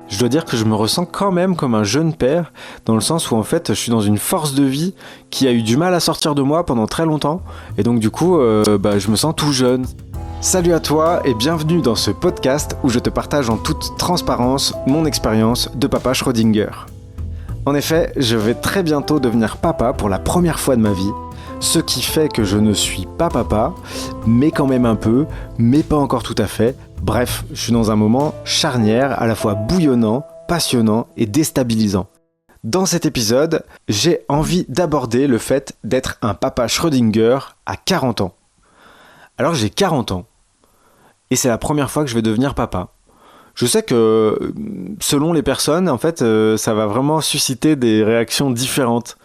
Je dois dire que je me ressens quand même comme un jeune père, dans le sens où en fait je suis dans une force de vie qui a eu du mal à sortir de moi pendant très longtemps, et donc du coup je me sens tout jeune. Salut à toi et bienvenue dans ce podcast où je te partage en toute transparence mon expérience de papa Schrödinger. En effet, je vais très bientôt devenir papa pour la première fois de ma vie, ce qui fait que je ne suis pas papa, mais quand même un peu, mais pas encore tout à fait. Bref, je suis dans un moment charnière, à la fois bouillonnant, passionnant et déstabilisant. Dans cet épisode, j'ai envie d'aborder le fait d'être un papa Schrödinger à 40 ans. Alors j'ai 40 ans, et c'est la première fois que je vais devenir papa. Je sais que selon les personnes, en fait, ça va vraiment susciter des réactions différentes.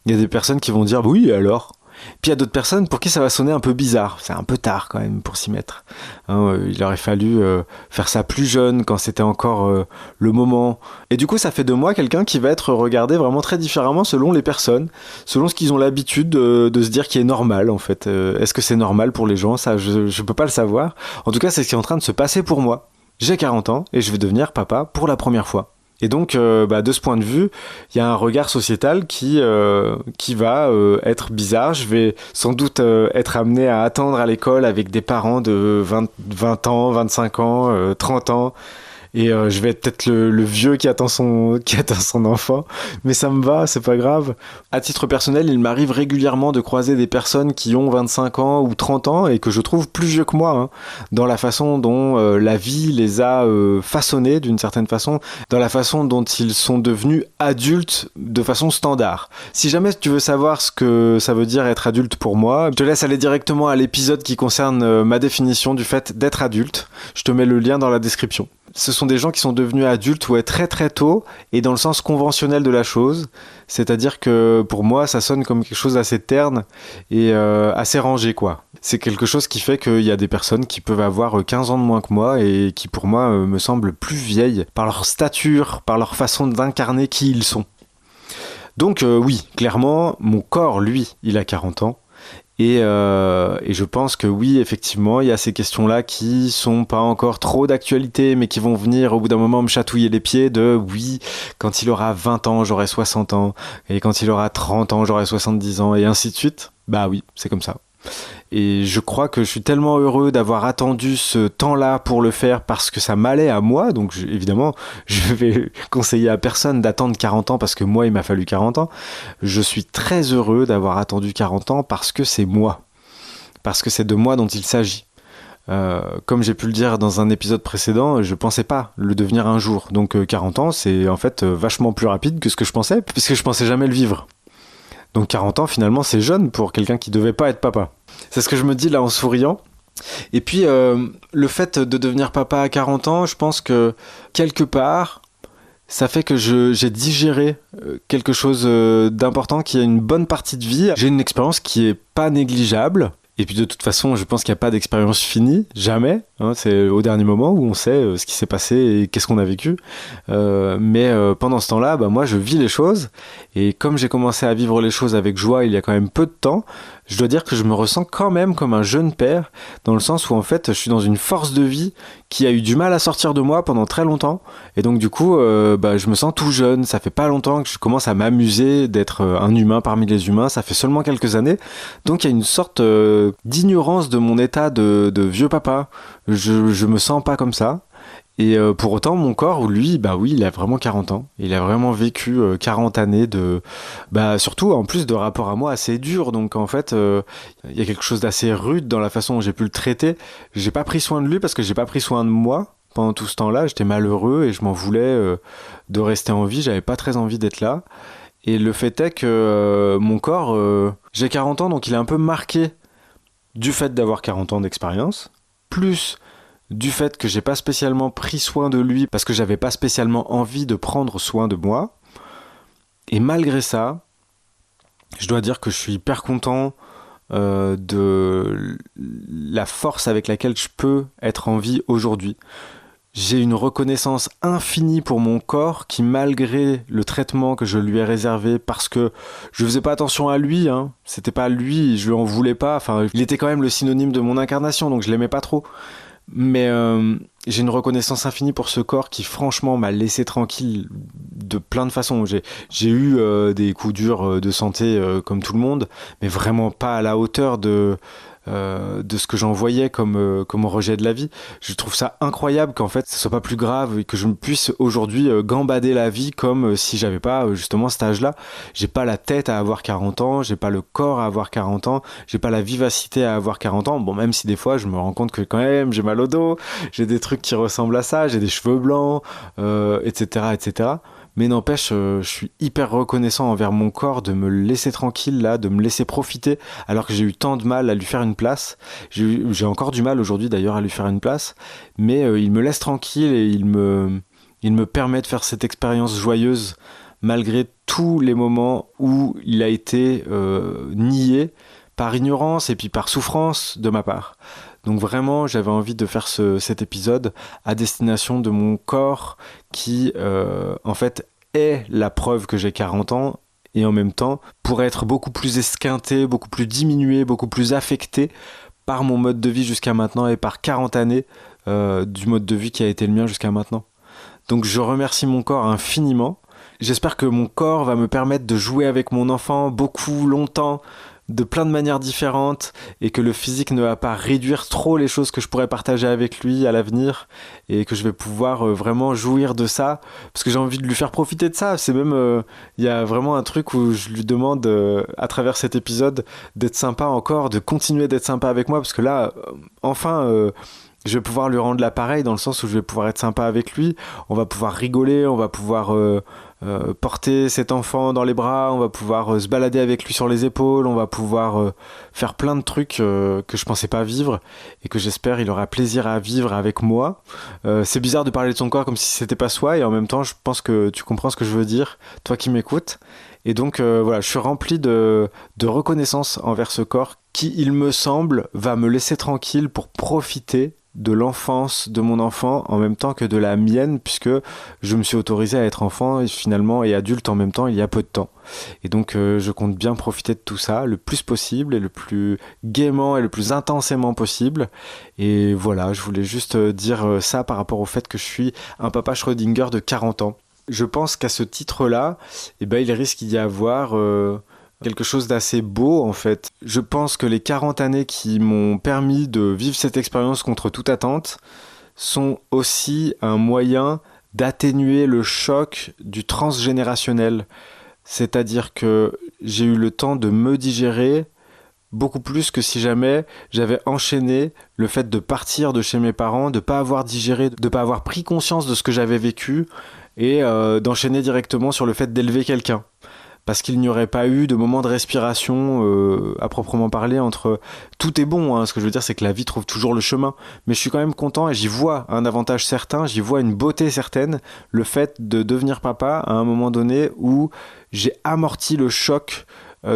Il y a des personnes qui vont dire « oui, alors ?» Puis il y a d'autres personnes pour qui ça va sonner un peu bizarre. C'est un peu tard quand même pour s'y mettre. Il aurait fallu faire ça plus jeune quand c'était encore le moment. Et du coup, ça fait de moi quelqu'un qui va être regardé vraiment très différemment selon les personnes, selon ce qu'ils ont l'habitude de se dire qui est normal en fait. Est-ce que c'est normal pour les gens ? Ça, je peux pas le savoir. En tout cas, c'est ce qui est en train de se passer pour moi. J'ai 40 ans et je vais devenir papa pour la première fois. Et donc, de ce point de vue, il y a un regard sociétal qui va être bizarre. Je vais sans doute être amené à attendre à l'école avec des parents de 20 ans, 25 ans, 30 ans. Et je vais être peut-être le vieux qui attend son enfant. Mais ça me va, c'est pas grave. À titre personnel, il m'arrive régulièrement de croiser des personnes qui ont 25 ans ou 30 ans et que je trouve plus vieux que moi, dans la façon dont la vie les a façonnés d'une certaine façon, dans la façon dont ils sont devenus adultes de façon standard. Si jamais tu veux savoir ce que ça veut dire être adulte pour moi, je te laisse aller directement à l'épisode qui concerne ma définition du fait d'être adulte. Je te mets le lien dans la description. Ce sont des gens qui sont devenus adultes très très tôt et dans le sens conventionnel de la chose, c'est-à-dire que pour moi ça sonne comme quelque chose d'assez terne et assez rangé quoi. C'est quelque chose qui fait qu'il y a des personnes qui peuvent avoir 15 ans de moins que moi et qui pour moi me semblent plus vieilles par leur stature, par leur façon d'incarner qui ils sont. Donc oui, clairement, mon corps lui, il a 40 ans. Et je pense que oui, effectivement, il y a ces questions-là qui sont pas encore trop d'actualité, mais qui vont venir au bout d'un moment me chatouiller les pieds de oui, quand il aura 20 ans, j'aurai 60 ans, et quand il aura 30 ans, j'aurai 70 ans, et ainsi de suite. Bah oui, c'est comme ça. Et je crois que je suis tellement heureux d'avoir attendu ce temps-là pour le faire parce que ça m'allait à moi. Donc évidemment, je vais conseiller à personne d'attendre 40 ans parce que moi, il m'a fallu 40 ans. Je suis très heureux d'avoir attendu 40 ans parce que c'est moi. Parce que c'est de moi dont il s'agit. Comme j'ai pu le dire dans un épisode précédent, je pensais pas le devenir un jour. Donc 40 ans, c'est en fait vachement plus rapide que ce que je pensais, puisque je pensais jamais le vivre. Donc 40 ans, finalement, c'est jeune pour quelqu'un qui devait pas être papa. C'est ce que je me dis là en souriant. Et puis, le fait de devenir papa à 40 ans, je pense que quelque part, ça fait que j'ai digéré quelque chose d'important qui a une bonne partie de vie. J'ai une expérience qui est pas négligeable. Et puis de toute façon, je pense qu'il n'y a pas d'expérience finie, jamais. C'est au dernier moment où on sait ce qui s'est passé et qu'est-ce qu'on a vécu. Mais pendant ce temps-là, moi je vis les choses. Et comme j'ai commencé à vivre les choses avec joie il y a quand même peu de temps, je dois dire que je me ressens quand même comme un jeune père, dans le sens où en fait je suis dans une force de vie qui a eu du mal à sortir de moi pendant très longtemps. Et donc du coup, je me sens tout jeune. Ça fait pas longtemps que je commence à m'amuser d'être un humain parmi les humains. Ça fait seulement quelques années. Donc il y a une sorte d'ignorance de mon état de vieux papa. Je me sens pas comme ça. Et pour autant, mon corps, lui, oui, il a vraiment 40 ans. Il a vraiment vécu 40 années de... surtout, en plus, de rapport à moi assez dur. Donc, en fait, il y a quelque chose d'assez rude dans la façon dont j'ai pu le traiter. J'ai pas pris soin de lui parce que j'ai pas pris soin de moi pendant tout ce temps-là. J'étais malheureux et je m'en voulais de rester en vie. J'avais pas très envie d'être là. Et le fait est que mon corps... j'ai 40 ans, donc il est un peu marqué du fait d'avoir 40 ans d'expérience, plus du fait que j'ai pas spécialement pris soin de lui parce que j'avais pas spécialement envie de prendre soin de moi. Et malgré ça, je dois dire que je suis hyper content de la force avec laquelle je peux être en vie aujourd'hui. J'ai une reconnaissance infinie pour mon corps qui, malgré le traitement que je lui ai réservé, parce que je faisais pas attention à lui, c'était pas lui, je lui en voulais pas, il était quand même le synonyme de mon incarnation, donc je l'aimais pas trop. Mais j'ai une reconnaissance infinie pour ce corps qui franchement m'a laissé tranquille de plein de façons. J'ai eu des coups durs de santé comme tout le monde, mais vraiment pas à la hauteur de ce que j'en voyais comme rejet de la vie. Je trouve ça incroyable qu'en fait ce soit pas plus grave et que je puisse aujourd'hui gambader la vie comme si j'avais pas justement cet âge-là. J'ai pas la tête à avoir 40 ans, j'ai pas le corps à avoir 40 ans, j'ai pas la vivacité à avoir 40 ans. Bon, même si des fois je me rends compte que quand même j'ai mal au dos, j'ai des trucs qui ressemblent à ça, j'ai des cheveux blancs, etc., etc. Mais n'empêche, je suis hyper reconnaissant envers mon corps de me laisser tranquille là, de me laisser profiter, alors que j'ai eu tant de mal à lui faire une place. J'ai encore du mal aujourd'hui d'ailleurs à lui faire une place, mais il me laisse tranquille et il me permet de faire cette expérience joyeuse malgré tous les moments où il a été nié par ignorance et puis par souffrance de ma part. Donc vraiment, j'avais envie de faire cet épisode à destination de mon corps qui, en fait, est la preuve que j'ai 40 ans et en même temps pourrait être beaucoup plus esquinté, beaucoup plus diminué, beaucoup plus affecté par mon mode de vie jusqu'à maintenant et par 40 années du mode de vie qui a été le mien jusqu'à maintenant. Donc je remercie mon corps infiniment. J'espère que mon corps va me permettre de jouer avec mon enfant beaucoup, longtemps, de plein de manières différentes et que le physique ne va pas réduire trop les choses que je pourrais partager avec lui à l'avenir et que je vais pouvoir vraiment jouir de ça parce que j'ai envie de lui faire profiter de ça. C'est même il y a vraiment un truc où je lui demande à travers cet épisode d'être sympa encore, de continuer d'être sympa avec moi parce que là enfin je vais pouvoir lui rendre l'appareil dans le sens où je vais pouvoir être sympa avec lui, on va pouvoir rigoler, on va pouvoir porter cet enfant dans les bras, on va pouvoir se balader avec lui sur les épaules, on va pouvoir faire plein de trucs que je pensais pas vivre et que j'espère il aura plaisir à vivre avec moi. C'est bizarre de parler de son corps comme si c'était pas soi et en même temps je pense que tu comprends ce que je veux dire, toi qui m'écoutes. Et donc voilà, je suis rempli de reconnaissance envers ce corps qui, il me semble, va me laisser tranquille pour profiter de l'enfance de mon enfant en même temps que de la mienne puisque je me suis autorisé à être enfant et finalement et adulte en même temps il y a peu de temps et donc je compte bien profiter de tout ça le plus possible et le plus gaiement et le plus intensément possible et voilà, je voulais juste dire ça par rapport au fait que je suis un papa Schrödinger de 40 ans. Je pense qu'à ce titre-là, il risque d'y avoir quelque chose d'assez beau en fait. Je pense que les 40 années qui m'ont permis de vivre cette expérience contre toute attente sont aussi un moyen d'atténuer le choc du transgénérationnel. C'est-à-dire que j'ai eu le temps de me digérer beaucoup plus que si jamais j'avais enchaîné le fait de partir de chez mes parents, de ne pas avoir digéré, de ne pas avoir pris conscience de ce que j'avais vécu et d'enchaîner directement sur le fait d'élever quelqu'un. Parce qu'il n'y aurait pas eu de moment de respiration à proprement parler entre... Tout est bon, hein, ce que je veux dire c'est que la vie trouve toujours le chemin, mais je suis quand même content et j'y vois un avantage certain, j'y vois une beauté certaine, le fait de devenir papa à un moment donné où j'ai amorti le choc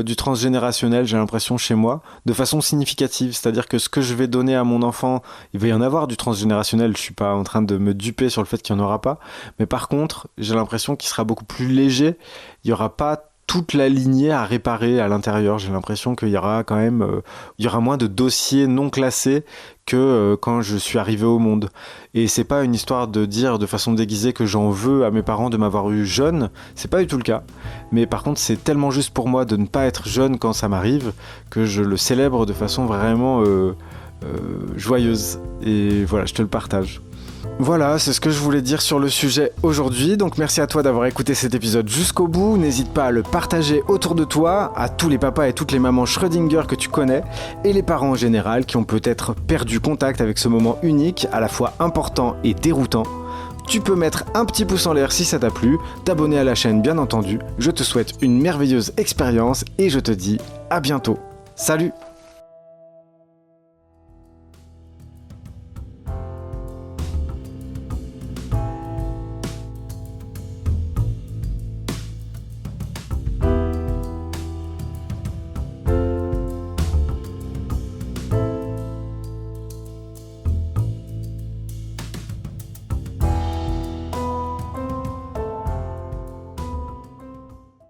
du transgénérationnel, j'ai l'impression chez moi, de façon significative, c'est-à-dire que ce que je vais donner à mon enfant, il va y en avoir du transgénérationnel, je suis pas en train de me duper sur le fait qu'il n'y en aura pas, mais par contre, j'ai l'impression qu'il sera beaucoup plus léger, il n'y aura pas toute la lignée à réparer à l'intérieur. J'ai l'impression qu'il y aura quand même il y aura moins de dossiers non classés que quand je suis arrivé au monde. Et c'est pas une histoire de dire de façon déguisée que j'en veux à mes parents de m'avoir eu jeune, c'est pas du tout le cas. Mais par contre, c'est tellement juste pour moi de ne pas être jeune quand ça m'arrive que je le célèbre de façon vraiment joyeuse. Et voilà, je te le partage. Voilà, c'est ce que je voulais dire sur le sujet aujourd'hui, donc merci à toi d'avoir écouté cet épisode jusqu'au bout, n'hésite pas à le partager autour de toi, à tous les papas et toutes les mamans Schrödinger que tu connais, et les parents en général qui ont peut-être perdu contact avec ce moment unique, à la fois important et déroutant. Tu peux mettre un petit pouce en l'air si ça t'a plu, t'abonner à la chaîne bien entendu, je te souhaite une merveilleuse expérience et je te dis à bientôt. Salut!